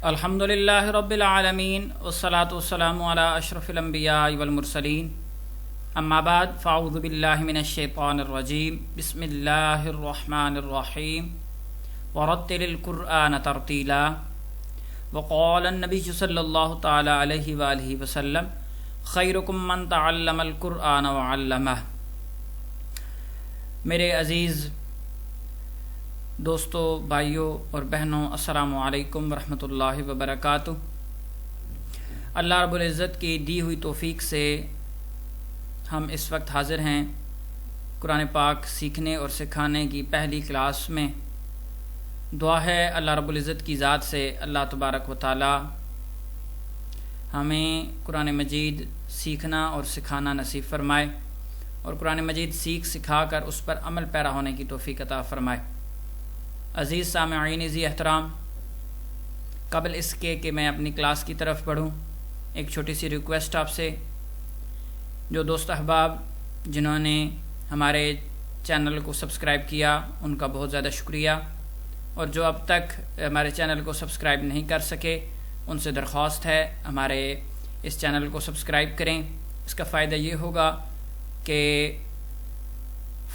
الحمدللہ رب العالمین والصلاة والسلام علی اشرف الانبیاء والمرسلین اما بعد فاعوذ باللہ من الشیطان الرجیم بسم اللہ الرحمن الرحیم ورتل القرآن ترتیلا وقال النبی صلی اللہ تعالی علیہ وآلہ وسلم خیرکم من تعلم القرآن وعلمہ۔ میرے عزیز دوستوں، بھائیوں اور بہنوں، السلام علیکم ورحمۃ اللہ وبرکاتہ۔ اللہ رب العزت کی دی ہوئی توفیق سے ہم اس وقت حاضر ہیں قرآن پاک سیکھنے اور سکھانے کی پہلی کلاس میں۔ دعا ہے اللہ رب العزت کی ذات سے اللہ تبارک و تعالی ہمیں قرآن مجید سیکھنا اور سکھانا نصیب فرمائے اور قرآن مجید سیکھ سکھا کر اس پر عمل پیرا ہونے کی توفیق عطا فرمائے۔ عزیز سامعین ذی احترام، قبل اس کے کہ میں اپنی کلاس کی طرف بڑھوں، ایک چھوٹی سی ریکویسٹ آپ سے۔ جو دوست احباب جنہوں نے ہمارے چینل کو سبسکرائب کیا ان کا بہت زیادہ شکریہ، اور جو اب تک ہمارے چینل کو سبسکرائب نہیں کر سکے ان سے درخواست ہے ہمارے اس چینل کو سبسکرائب کریں۔ اس کا فائدہ یہ ہوگا کہ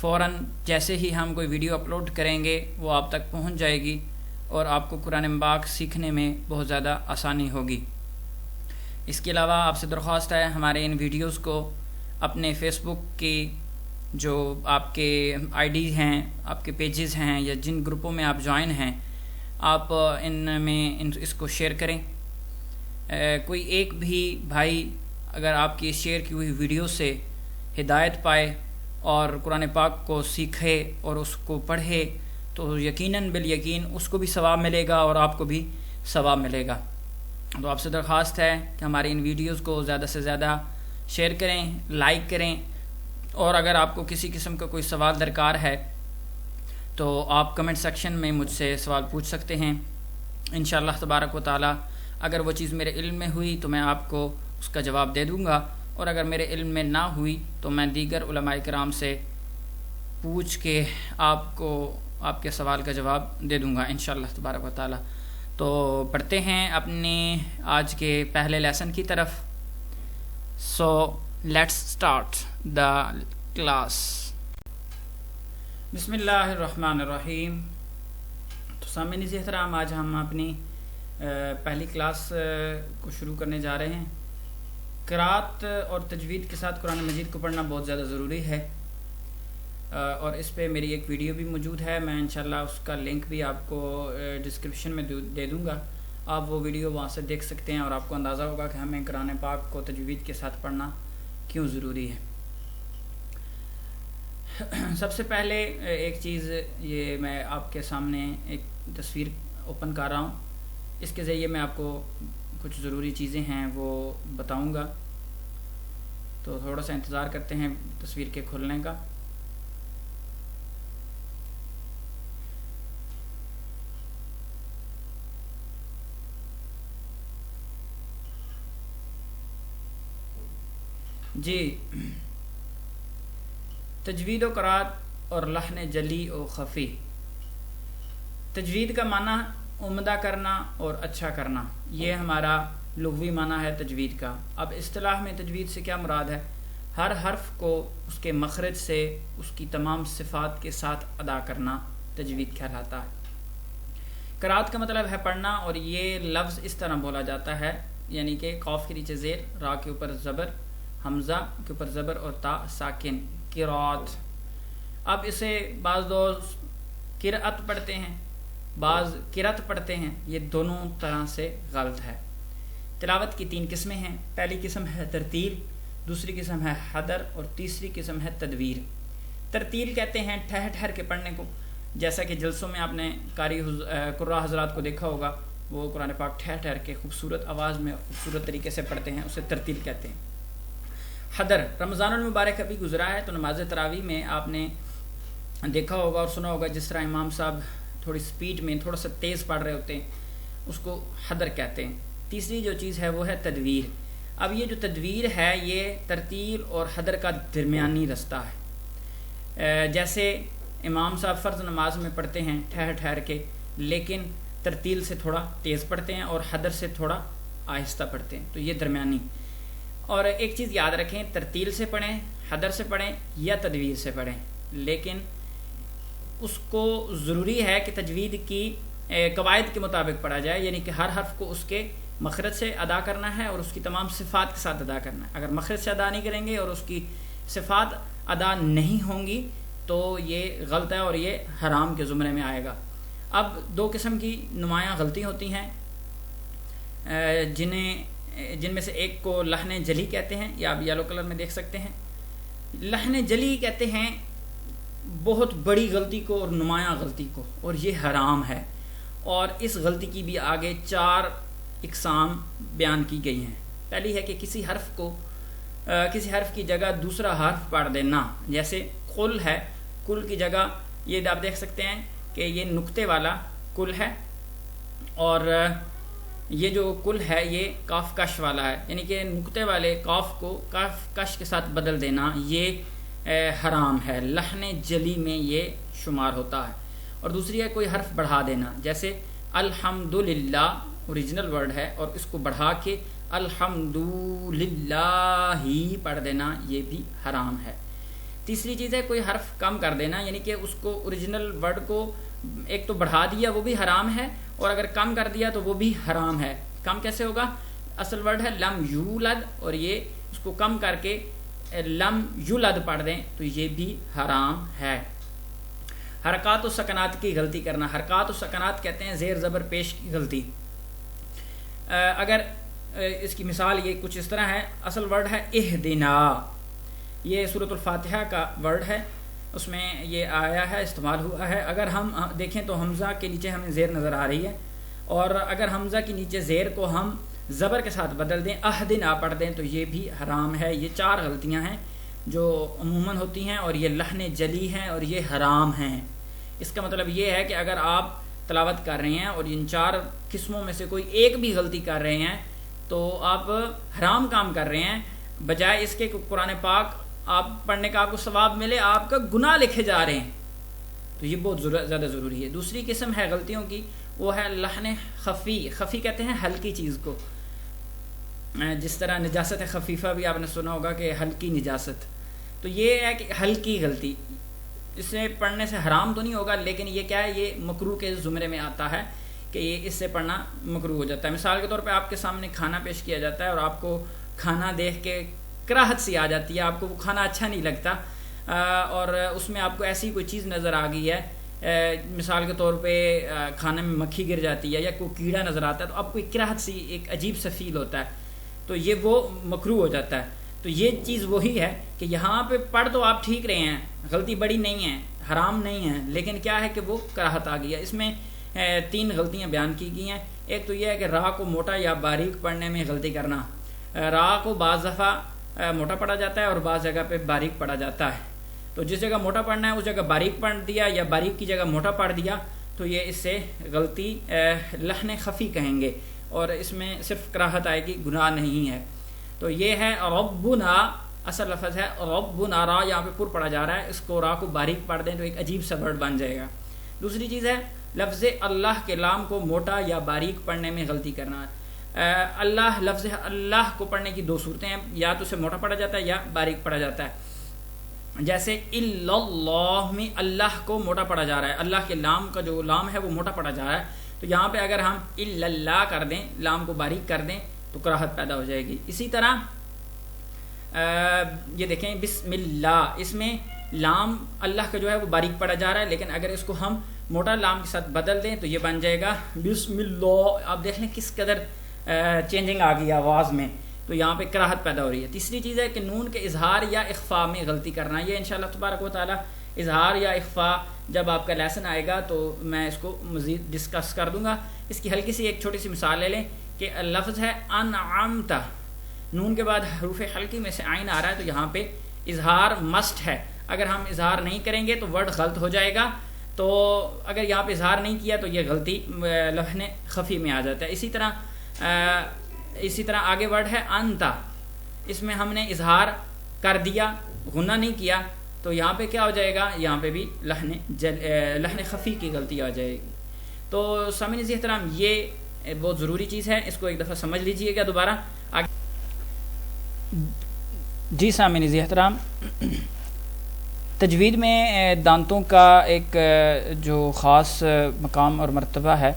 فوراً جیسے ہی ہم کوئی ویڈیو اپلوڈ کریں گے وہ آپ تک پہنچ جائے گی اور آپ کو قرآن پاک سیکھنے میں بہت زیادہ آسانی ہوگی۔ اس کے علاوہ آپ سے درخواست ہے ہمارے ان ویڈیوز کو اپنے فیس بک کی جو آپ کے آئی ڈی ہیں، آپ کے پیجز ہیں، یا جن گروپوں میں آپ جوائن ہیں، آپ ان میں اس کو شیئر کریں۔ کوئی ایک بھی بھائی اگر آپ کی شیئر کی ہوئی ویڈیو سے ہدایت پائے اور قرآن پاک کو سیکھے اور اس کو پڑھے تو یقیناً بالیقین اس کو بھی ثواب ملے گا اور آپ کو بھی ثواب ملے گا۔ تو آپ سے درخواست ہے کہ ہماری ان ویڈیوز کو زیادہ سے زیادہ شیئر کریں، لائک کریں، اور اگر آپ کو کسی قسم کا کوئی سوال درکار ہے تو آپ کمنٹ سیکشن میں مجھ سے سوال پوچھ سکتے ہیں۔ انشاءاللہ تبارک و تعالی اگر وہ چیز میرے علم میں ہوئی تو میں آپ کو اس کا جواب دے دوں گا، اور اگر میرے علم میں نہ ہوئی تو میں دیگر علماء کرام سے پوچھ کے آپ کو آپ کے سوال کا جواب دے دوں گا انشاءاللہ تبارک و تعالی۔ تو پڑھتے ہیں اپنے آج کے پہلے لیسن کی طرف۔ So let's start the class. بسم اللہ الرحمن الرحیم۔ تو سامعین ذی احترام، آج ہم اپنی پہلی کلاس کو شروع کرنے جا رہے ہیں۔ قرأت اور تجوید کے ساتھ قرآن مجید کو پڑھنا بہت زیادہ ضروری ہے، اور اس پہ میری ایک ویڈیو بھی موجود ہے، میں انشاءاللہ اس کا لنک بھی آپ کو ڈسکرپشن میں دے دوں گا۔ آپ وہ ویڈیو وہاں سے دیکھ سکتے ہیں اور آپ کو اندازہ ہوگا کہ ہمیں قرآن پاک کو تجوید کے ساتھ پڑھنا کیوں ضروری ہے۔ سب سے پہلے ایک چیز، یہ میں آپ کے سامنے ایک تصویر اوپن کر رہا ہوں، اس کے ذریعے میں آپ کو کچھ ضروری چیزیں ہیں وہ بتاؤں گا، تو تھوڑا سا انتظار کرتے ہیں تصویر کے کھلنے کا۔ جی، تجوید و قرأت اور لحن جلی و خفی۔ تجوید کا معنی عمدہ کرنا اور اچھا کرنا، یہ ہمارا لغوی معنی ہے تجوید کا۔ اب اصطلاح میں تجوید سے کیا مراد ہے؟ ہر حرف کو اس کے مخرج سے اس کی تمام صفات کے ساتھ ادا کرنا تجوید کہلاتا ہے۔ قرأت کا مطلب ہے پڑھنا، اور یہ لفظ اس طرح بولا جاتا ہے، یعنی کہ قاف کے نیچے زیر، را کے اوپر زبر، حمزہ کے اوپر زبر اور تا ساکن، قرأت۔ اب اسے بعض دوست قرأت پڑھتے ہیں، بعض قرأت پڑھتے ہیں، یہ دونوں طرح سے غلط ہے۔ تلاوت کی 3 قسمیں ہیں۔ پہلی قسم ہے ترتیل، دوسری قسم ہے حدر، اور تیسری قسم ہے تدویر۔ ترتیل کہتے ہیں ٹھہر ٹھہر کے پڑھنے کو، جیسا کہ جلسوں میں آپ نے قراء حضرات کو دیکھا ہوگا، وہ قرآن پاک ٹھہر ٹھہر کے خوبصورت آواز میں خوبصورت طریقے سے پڑھتے ہیں، اسے ترتیل کہتے ہیں۔ حدر، رمضان المبارک ابھی گزرا ہے تو نماز تراویح میں آپ نے دیکھا ہوگا اور سنا ہوگا جس طرح امام صاحب تھوڑی سپیڈ میں تھوڑا سا تیز پڑھ رہے ہوتے ہیں، اس کو حدر کہتے ہیں۔ تیسری جو چیز ہے وہ ہے تدویر۔ اب یہ جو تدویر ہے یہ ترتیل اور حدر کا درمیانی رستہ ہے۔ جیسے امام صاحب فرض نماز میں پڑھتے ہیں ٹھہر ٹھہر کے، لیکن ترتیل سے تھوڑا تیز پڑھتے ہیں اور حدر سے تھوڑا آہستہ پڑھتے ہیں، تو یہ درمیانی. اور ایک چیز یاد رکھیں، ترتیل سے پڑھیں، حدر سے پڑھیں یا تدویر سے پڑھیں، لیکن اس کو ضروری ہے کہ تجوید کی قواعد کے مطابق پڑھا جائے، یعنی کہ ہر حرف کو اس کے مخرج سے ادا کرنا ہے اور اس کی تمام صفات کے ساتھ ادا کرنا ہے. اگر مخرج سے ادا نہیں کریں گے اور اس کی صفات ادا نہیں ہوں گی تو یہ غلط ہے اور یہ حرام کے زمرے میں آئے گا. اب دو قسم کی نمایاں غلطی ہوتی ہیں جن میں سے ایک کو لحن جلی کہتے ہیں، یا آپ یلو کلر میں دیکھ سکتے ہیں. لحن جلی کہتے ہیں بہت بڑی غلطی کو اور نمایاں غلطی کو، اور یہ حرام ہے. اور اس غلطی کی بھی آگے 4 اقسام بیان کی گئی ہیں. پہلی ہے کہ کسی حرف کی جگہ دوسرا حرف پڑھ دینا، جیسے قل ہے، کل کی جگہ یہ آپ دیکھ سکتے ہیں کہ یہ نقطے والا کل ہے، اور یہ جو کل ہے یہ کاف کش والا ہے، یعنی کہ نقطے والے کاف کو کاف کش کے ساتھ بدل دینا یہ حرام ہے. لحن جلی میں یہ شمار ہوتا ہے. اور دوسری ہے کوئی حرف بڑھا دینا، جیسے الحمدللہ اوریجنل ورڈ ہے اور اس کو بڑھا کے الحمدللہ ہی پڑھ دینا، یہ بھی حرام ہے. تیسری چیز ہے کوئی حرف کم کر دینا، یعنی کہ اس کو اوریجنل ورڈ کو ایک تو بڑھا دیا وہ بھی حرام ہے، اور اگر کم کر دیا تو وہ بھی حرام ہے. کم کیسے ہوگا؟ اصل ورڈ ہے لم یولد اور یہ اس کو کم کر کے لم یولد پڑھ دیں تو یہ بھی حرام ہے. حرکات و سکنات کی غلطی کرنا، حرکات و سکنات کہتے ہیں زیر زبر پیش کی غلطی. اگر اس کی مثال یہ کچھ اس طرح ہے، اصل ورڈ ہے اہدنا، یہ سورۃ الفاتحہ کا ورڈ ہے، اس میں یہ آیا ہے، استعمال ہوا ہے. اگر ہم دیکھیں تو حمزہ کے نیچے ہمیں زیر نظر آ رہی ہے، اور اگر حمزہ کے نیچے زیر کو ہم زبر کے ساتھ بدل دیں، اہدنا پڑھ دیں تو یہ بھی حرام ہے. یہ 4 غلطیاں ہیں جو عموماً ہوتی ہیں اور یہ لحن جلی ہیں اور یہ حرام ہیں. اس کا مطلب یہ ہے کہ اگر آپ تلاوت کر رہے ہیں اور ان 4 قسموں میں سے کوئی ایک بھی غلطی کر رہے ہیں تو آپ حرام کام کر رہے ہیں، بجائے اس کے قرآن پاک آپ پڑھنے کا آپ کو ثواب ملے، آپ کا گناہ لکھے جا رہے ہیں. تو یہ بہت زیادہ ضروری ہے. دوسری قسم ہے غلطیوں کی، وہ ہے لحن خفی. خفی کہتے ہیں ہلکی چیز کو، جس طرح نجاست خفیفہ بھی آپ نے سنا ہوگا کہ ہلکی نجاست. تو یہ ہے کہ ہلکی غلطی، اس سے پڑھنے سے حرام تو نہیں ہوگا، لیکن یہ کیا ہے، یہ مکروہ کے زمرے میں آتا ہے کہ یہ اس سے پڑھنا مکروہ ہو جاتا ہے. مثال کے طور پہ آپ کے سامنے کھانا پیش کیا جاتا ہے اور آپ کو کھانا دیکھ کے کراہت سی آ جاتی ہے، آپ کو وہ کھانا اچھا نہیں لگتا، اور اس میں آپ کو ایسی کوئی چیز نظر آ گئی ہے، مثال کے طور پہ کھانے میں مکھی گر جاتی ہے یا کوئی کیڑا نظر آتا ہے، تو آپ کو ایک کراہت سی، ایک عجیب سا فیل ہوتا ہے، تو یہ وہ مکروہ ہو جاتا ہے. تو یہ چیز وہی ہے کہ یہاں پہ پڑھ تو آپ ٹھیک رہے ہیں، غلطی بڑی نہیں ہے، حرام نہیں ہے، لیکن کیا ہے کہ وہ کراہت آ گئی ہے. اس میں 3 غلطیاں بیان کی گئی ہیں. ایک تو یہ ہے کہ را کو موٹا یا باریک پڑھنے میں غلطی کرنا. را کو بعض دفعہ موٹا پڑھا جاتا ہے اور بعض جگہ پہ باریک پڑھا جاتا ہے، تو جس جگہ موٹا پڑھنا ہے اس جگہ باریک پڑھ دیا یا باریک کی جگہ موٹا پڑھ دیا تو یہ اس سے غلطی لحن خفی کہیں گے، اور اس میں صرف کراہت آئے گی، گناہ نہیں ہے. تو یہ ہے ربنا، اصل لفظ ہے ربنا، را یہاں پہ پر پڑھا جا رہا ہے، اس کو را کو باریک پڑھ دیں تو ایک عجیب سا ورڈ بن جائے گا. دوسری چیز ہے لفظ اللہ کے لام کو موٹا یا باریک پڑھنے میں غلطی کرنا. اللہ، لفظ اللہ کو پڑھنے کی 2 صورتیں ہیں، یا تو اسے موٹا پڑھا جاتا ہے یا باریک پڑھا جاتا ہے. جیسے اللہ میں اللہ کو موٹا پڑھا جا رہا ہے، اللہ کے لام کا جو لام ہے وہ موٹا پڑھا جا رہا ہے، تو یہاں پہ اگر ہم اللہ کر دیں، لام کو باریک کر دیں تو کراہت پیدا ہو جائے گی. اسی طرح یہ دیکھیں بسم اللہ، اس میں لام اللہ کا جو ہے وہ باریک پڑھا جا رہا ہے، لیکن اگر اس کو ہم موٹا لام کے ساتھ بدل دیں تو یہ بن جائے گا بسم اللہ. آپ دیکھ لیں کس قدر چینجنگ آ گئی آواز میں، تو یہاں پہ کراہت پیدا ہو رہی ہے. تیسری چیز ہے کہ نون کے اظہار یا اخفا میں غلطی کرنا. یہ انشاءاللہ تبارک و تعالی اظہار یا اخفا جب آپ کا لیسن آئے گا تو میں اس کو مزید ڈسکس کر دوں گا. اس کی ہلکی سی ایک چھوٹی سی مثال لے لیں کہ لفظ ہے انعمت، نون کے بعد حروف حلقی میں سے عین آ رہا ہے، تو یہاں پہ اظہار مسٹ ہے. اگر ہم اظہار نہیں کریں گے تو ورڈ غلط ہو جائے گا، تو اگر یہاں پہ اظہار نہیں کیا تو یہ غلطی لحن خفی میں آ جاتا ہے. اسی طرح آگے ورڈ ہے انتا، اس میں ہم نے اظہار کر دیا، غنہ نہیں کیا، تو یہاں پہ کیا ہو جائے گا، یہاں پہ بھی لحن خفی کی غلطی آ جائے گی. تو سامعین عزیز احترام یہ بہت ضروری چیز ہے، اس کو ایک دفعہ سمجھ لیجئے گا دوبارہ جی سامعین عزیز احترام، تجوید میں دانتوں کا ایک جو خاص مقام اور مرتبہ ہے،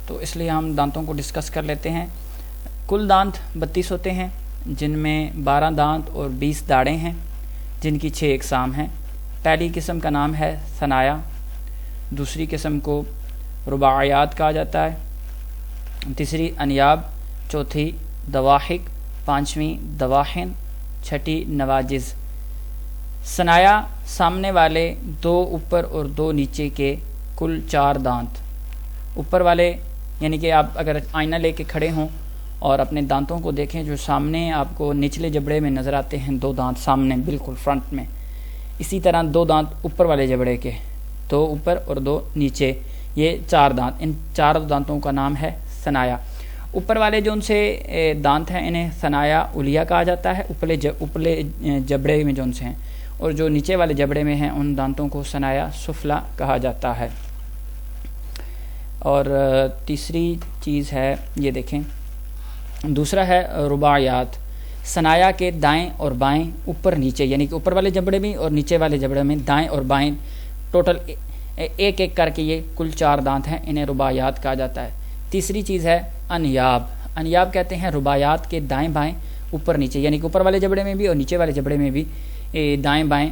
تو اس لیے ہم دانتوں کو ڈسکس کر لیتے ہیں۔ کل دانت 32 ہوتے ہیں، جن میں 12 دانت اور 20 داڑیں ہیں، جن کی 6 اقسام ہیں۔ پہلی قسم کا نام ہے ثنایا، دوسری قسم کو رباعیات کہا جاتا ہے، تیسری انیاب، چوتھی دواحک، پانچویں دواحن، چھٹی نواجز۔ ثنایا سامنے والے 2 اوپر اور 2 نیچے کے کل 4 دانت۔ اوپر والے یعنی کہ آپ اگر آئینہ لے کے کھڑے ہوں اور اپنے دانتوں کو دیکھیں، جو سامنے آپ کو نچلے جبڑے میں نظر آتے ہیں 2 دانت سامنے بالکل فرنٹ میں، اسی طرح 2 دانت اوپر والے جبڑے کے، 2 اوپر اور 2 نیچے، یہ 4 دانت، ان 4 دانتوں کا نام ہے ثنایا۔ اوپر والے جو ان سے دانت ہیں انہیں ثنایا علیہ کہا جاتا ہے، اوپرلے جبڑے میں جو ان سے ہیں، اور جو نیچے والے جبڑے میں ہیں ان دانتوں کو ثنایا سفلا کہا جاتا ہے۔ اور تیسری چیز ہے، یہ دیکھیں، دوسرا ہے رباعیات۔ ثنایا کے دائیں اور بائیں، اوپر نیچے، یعنی کہ اوپر والے جبڑے میں اور نیچے والے جبڑے میں دائیں اور بائیں ٹوٹل ایک ایک کر کے یہ کل 4 دانت ہیں، انہیں رباعیات کہا جاتا ہے۔ تیسری چیز ہے انیاب۔ انیاب کہتے ہیں رباعیات کے دائیں بائیں اوپر نیچے، یعنی کہ اوپر والے جبڑے میں بھی اور نیچے والے جبڑے میں بھی دائیں بائیں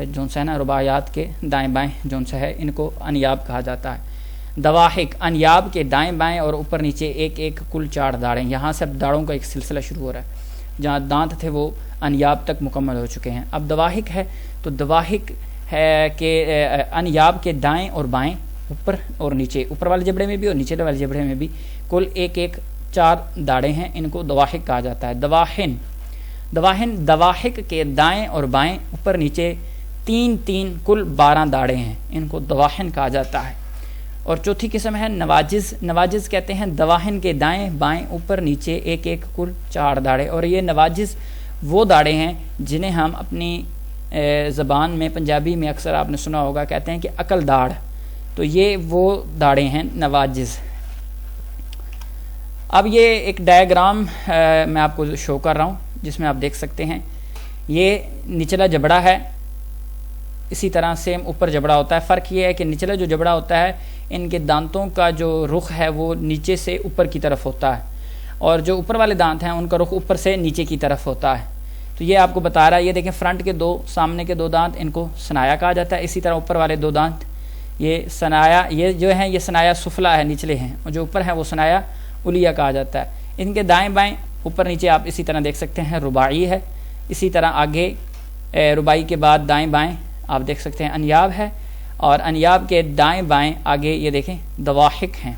جون سے ہے نا، رباعیات کے دائیں بائیں جون سے ہے، ان کو انیاب کہا جاتا ہے۔ دواحک، انیاب کے دائیں بائیں اور اوپر نیچے ایک ایک کل 4 داڑیں۔ یہاں سے اب داڑوں کا ایک سلسلہ شروع ہو رہا ہے، جہاں دانت تھے وہ انیاب تک مکمل ہو چکے ہیں، اب دواحک ہے، تو دواحک ہے کہ انیاب کے دائیں اور بائیں، اوپر اور نیچے، اوپر والے جبڑے میں بھی اور نیچے والے جبڑے میں بھی کل ایک ایک 4 داڑیں ہیں، ان کو دواحک کہا جاتا ہے۔ دواحن، دواحک کے دائیں اور بائیں، اوپر نیچے 3 کل 12 داڑیں ہیں، ان کو دواحن کہا جاتا ہے۔ اور چوتھی قسم ہے نواجز۔ نواجز کہتے ہیں دواحن کے دائیں بائیں، اوپر نیچے ایک ایک کل 4 داڑیں، اور یہ نواجز وہ داڑیں ہیں جنہیں ہم اپنی زبان میں پنجابی میں اکثر آپ نے سنا ہوگا، کہتے ہیں کہ عقل داڑ، تو یہ وہ داڑیں ہیں نواجز۔ اب یہ ایک ڈائیگرام میں آپ کو شو کر رہا ہوں، جس میں آپ دیکھ سکتے ہیں یہ نچلا جبڑا ہے، اسی طرح سیم اوپر جبڑا ہوتا ہے۔ فرق یہ ہے کہ نچلا جو جبڑا ہوتا ہے ان کے دانتوں کا جو رخ ہے وہ نیچے سے اوپر کی طرف ہوتا ہے، اور جو اوپر والے دانت ہیں ان کا رخ اوپر سے نیچے کی طرف ہوتا ہے۔ تو یہ آپ کو بتا رہا ہے، یہ دیکھیں فرنٹ کے 2، سامنے کے 2 دانت، ان کو ثنایا کہا جاتا ہے، اسی طرح اوپر والے 2 دانت یہ ثنایا، یہ جو ہیں یہ ثنایا سفلا ہے، نچلے ہیں، اور جو اوپر ہے وہ ثنایا علیہ کہا جاتا ہے۔ ان کے دائیں بائیں اوپر نیچے آپ اسی طرح دیکھ سکتے ہیں رباعی ہے، اسی طرح آگے رباعی کے بعد دائیں بائیں آپ دیکھ سکتے ہیں انیاب ہے، اور انیاب کے دائیں بائیں آگے یہ دیکھیں دواحک ہیں،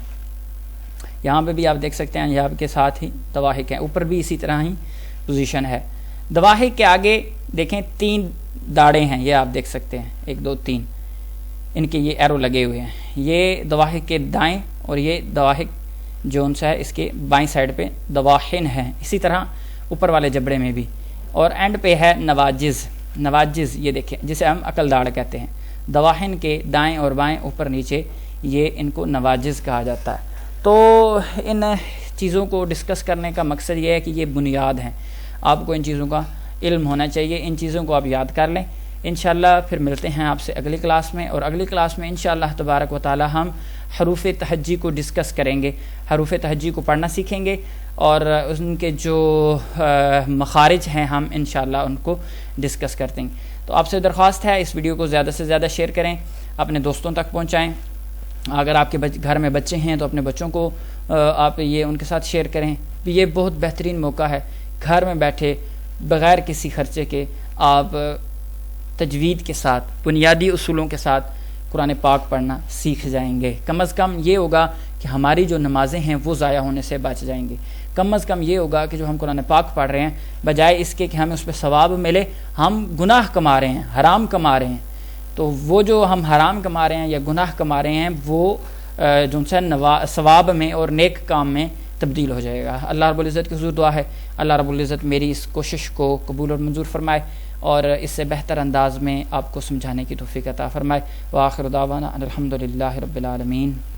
یہاں پہ بھی آپ دیکھ سکتے ہیں انیاب کے ساتھ ہی دواحک ہیں، اوپر بھی اسی طرح ہی پوزیشن ہے۔ دواحک کے آگے دیکھیں 3 داڑیں ہیں، یہ آپ دیکھ سکتے ہیں 1 2 3، ان کے یہ ایرو لگے ہوئے ہیں، یہ دواحک کے دائیں، اور یہ دواحک جو ان سے ہے اس کے بائیں سائڈ پہ دواحن ہے، اسی طرح اوپر والے جبڑے میں بھی۔ اور اینڈ پہ ہے نواجز۔ نواجز یہ دیکھیں جسے ہم عقل داڑ کہتے ہیں، دواحن کے دائیں اور بائیں اوپر نیچے، یہ ان کو نواجز کہا جاتا ہے۔ تو ان چیزوں کو ڈسکس کرنے کا مقصد یہ ہے کہ یہ بنیاد ہیں، آپ کو ان چیزوں کا علم ہونا چاہیے، ان چیزوں کو آپ یاد کر لیں۔ انشاءاللہ پھر ملتے ہیں آپ سے اگلی کلاس میں، اور اگلی کلاس میں انشاءاللہ تبارک و تعالی ہم حروف تہجی کو ڈسکس کریں گے، حروف تہجی کو پڑھنا سیکھیں گے، اور ان کے جو مخارج ہیں ہم انشاءاللہ ان کو ڈسکس کرتے ہیں۔ تو آپ سے درخواست ہے اس ویڈیو کو زیادہ سے زیادہ شیئر کریں، اپنے دوستوں تک پہنچائیں، اگر آپ کے گھر میں بچے ہیں تو اپنے بچوں کو آپ یہ ان کے ساتھ شیئر کریں۔ یہ بہت بہترین موقع ہے، گھر میں بیٹھے بغیر کسی خرچے کے آپ تجوید کے ساتھ، بنیادی اصولوں کے ساتھ قرآن پاک پڑھنا سیکھ جائیں گے۔ کم از کم یہ ہوگا کہ ہماری جو نمازیں ہیں وہ ضائع ہونے سے بچ جائیں گی، کم از کم یہ ہوگا کہ جو ہم قرآن پاک پڑھ رہے ہیں بجائے اس کے کہ ہمیں اس پہ ثواب ملے، ہم گناہ کما رہے ہیں، حرام کما رہے ہیں، تو وہ جو ہم حرام کما رہے ہیں یا گناہ کما رہے ہیں وہ جو سے ثواب میں اور نیک کام میں تبدیل ہو جائے گا۔ اللہ رب العزت کی حضور دعا ہے اللہ رب العزت میری اس کوشش کو قبول اور منظور فرمائے، اور اس سے بہتر انداز میں آپ کو سمجھانے کی توفیق عطا فرمائے۔ وآخر دعوانا ان الحمد للہ رب العالمین۔